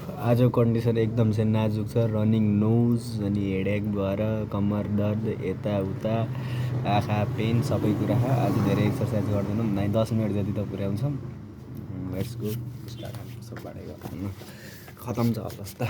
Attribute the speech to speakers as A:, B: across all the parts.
A: आज कन्डिसन एकदम चाहिँ नाजुक छ। रनिङ नोज अनि हेडेक भएर कम्मर दर्द यताउता आँखा पेन सबै कुरा। आज धेरै एक्सर्साइज गर्दैनौँ, 10 मिनट जति त पुर्याउँछौँ। Let's go start. सबबाटै गर्नु खतम छ अवस्था।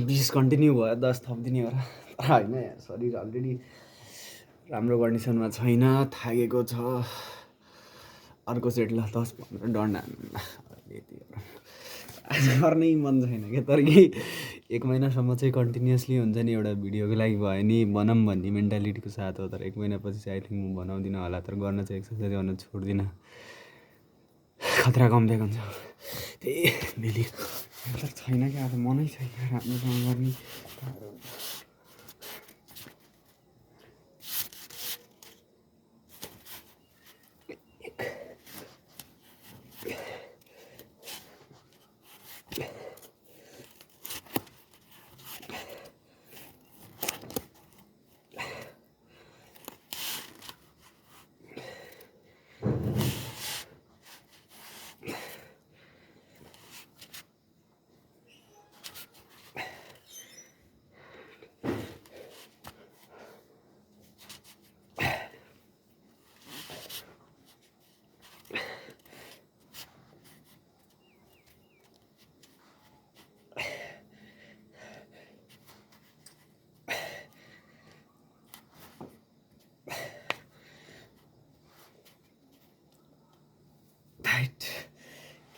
A: बिस कन्टिन्यू भयो, 10 थपिदिने हो र। तर होइन यार, शरीर अलरेडी राम्रो कन्डिसनमा छैन, थाकेको छ। अर्को सेट ल 10-15 डन्ड हान्नु। आज गर्नै मन छैन क्या, तर कि 1 महिनासम्म चाहिँ कन्टिन्युसली हुन्छ नि, एउटा भिडियोको लागि भयो नि बनाऊँ भन्ने मेन्टालिटीको साथ हो। तर 1 महिनापछि चाहिँ आई थिङ्क म बनाउँदिनँ होला। तर गर्न चाहिँ एक्सर्साइज गर्न छोड्दिनँ, खतरा कम दिएको हुन्छ। त्यही डेली मतलब छैन क्या, अब मनै छैन राम्रोसँग गर्ने।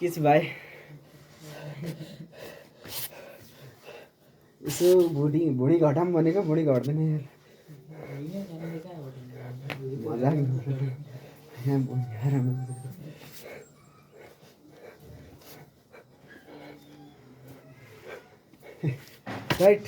A: के छ भाइ? यसो भुँडी घटाऊँ भनेको भुँडी घट्दैन यार। मजाक राइट।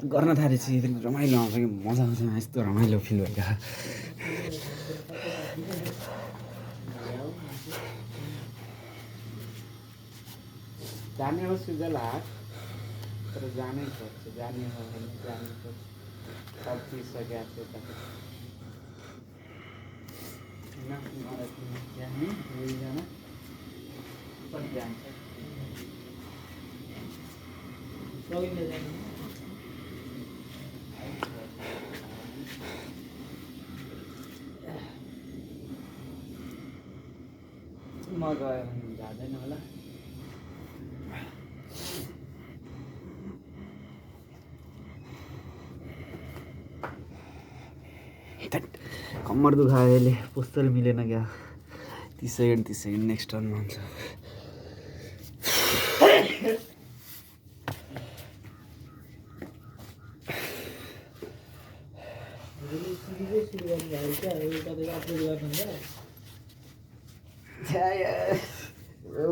A: गर्न थालेपछि रमाइलो आउँछ कि मजा आउँछ, यस्तो रमाइलो फिल भइरहेको। जाने हो सुजल हाट, तर जानै पर्छ। जाने हो भने जानै पर्छ। सब चिज सकिएको छ त जाने दुईजना कति जान्छ। म गयो भने जाँदैन होला। कम्मर दुखायो अहिले, पोस्टर मिलेन क्या। 30 सेकेन्ड नेक्स्ट टर्नमा हुन्छ।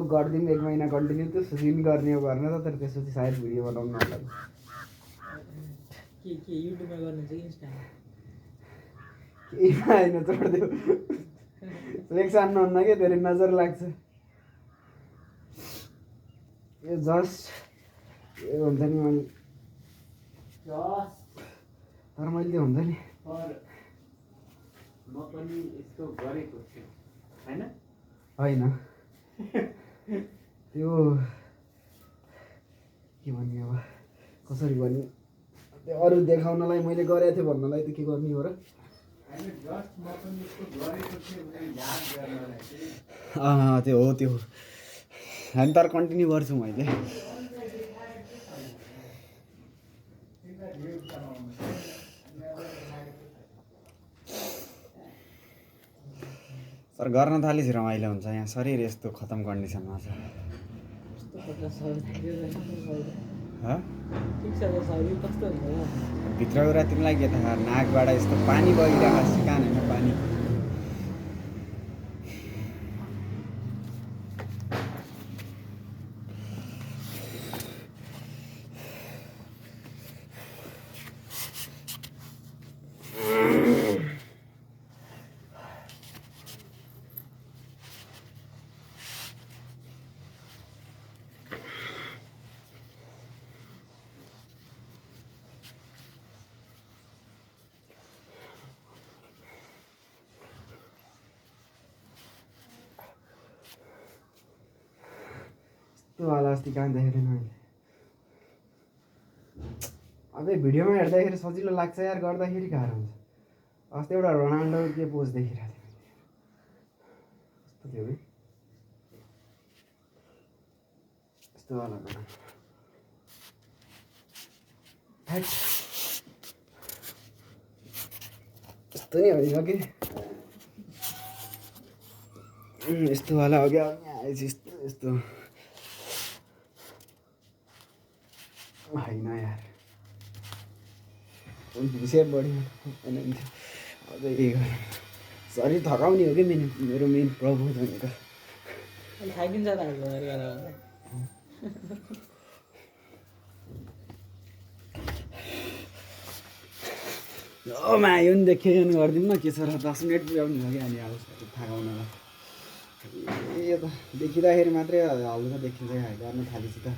A: गरिदिउँ 1 महिना कन्टिन्यू, त्यो सुन गर्ने हो गर्न त। तर त्यसपछि सायद भिडियो बनाउनु होला। युट्युबमा गर्नुहुन्छ कि इन्स्टामा? केहीमा होइन, छोडिदियो। लेख हान्नुहुन्न क्या, धेरै नजर लाग्छ। यो जस्ट यो हुन्छ नि, मैले तर मैले त्यो हुन्छ नि, म पनि यस्तो गरेको छु होइन होइन। त्यो के भन्ने, अब कसरी भन्ने, त्यो अरू देखाउनलाई मैले गरेको थिएँ भन्नलाई त के गर्ने हो र। त्यो हो त्यो होइन, तर कन्टिन्यू गर्छु मैले। तर गर्न थालेपछि रमाइलो हुन्छ। यहाँ शरीर यस्तो खतम कन्डिसनमा छ।
B: ठिक छ त सर, यो कस्तो हुन्छ
A: भित्र कुरा तिमीलाई के थाहा, नाकबाट यस्तो पानी बगिरहेको सिकान होइन पानी। त्यो वाला अस्ति कहाँ देखेको थिएँ मैले। अबे भिडियोमा हेर्दाखेरि सजिलो लाग्छ यार, गर्दाखेरि गाह्रो हुन्छ। अस्ति एउटा रोनाल्डो के पोज देखिरहेको थिएँ कस्तो थियो है, यस्तो वाला यस्तो नि होइन कि यस्तो वाला हो क्या यस्तो यस्तो होइन यार, सेप बढी होइन अझै के गर्नु, शरीर थकाउने हो कि मेरो मेन प्रब्लम भनेको।
B: अनि थाकिन्छ त हाम्रो गरेर
A: यो नि देखेँ गरिदिउँ न के छ र, 10 मिनट पुऱ्याउनु हो कि अनि अब थाकाउनलाई। यो त देखिँदाखेरि मात्रै हल्का देखिन्छ गर्न थालेपछि त।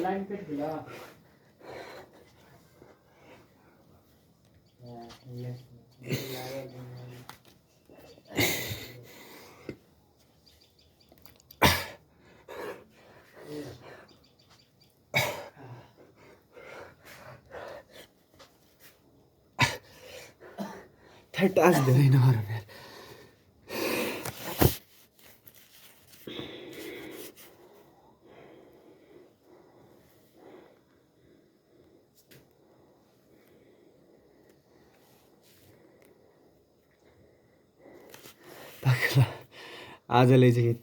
B: लाइन पेट खुला
A: टास्क धेरै नगरौँ यार। आजले चाहिँ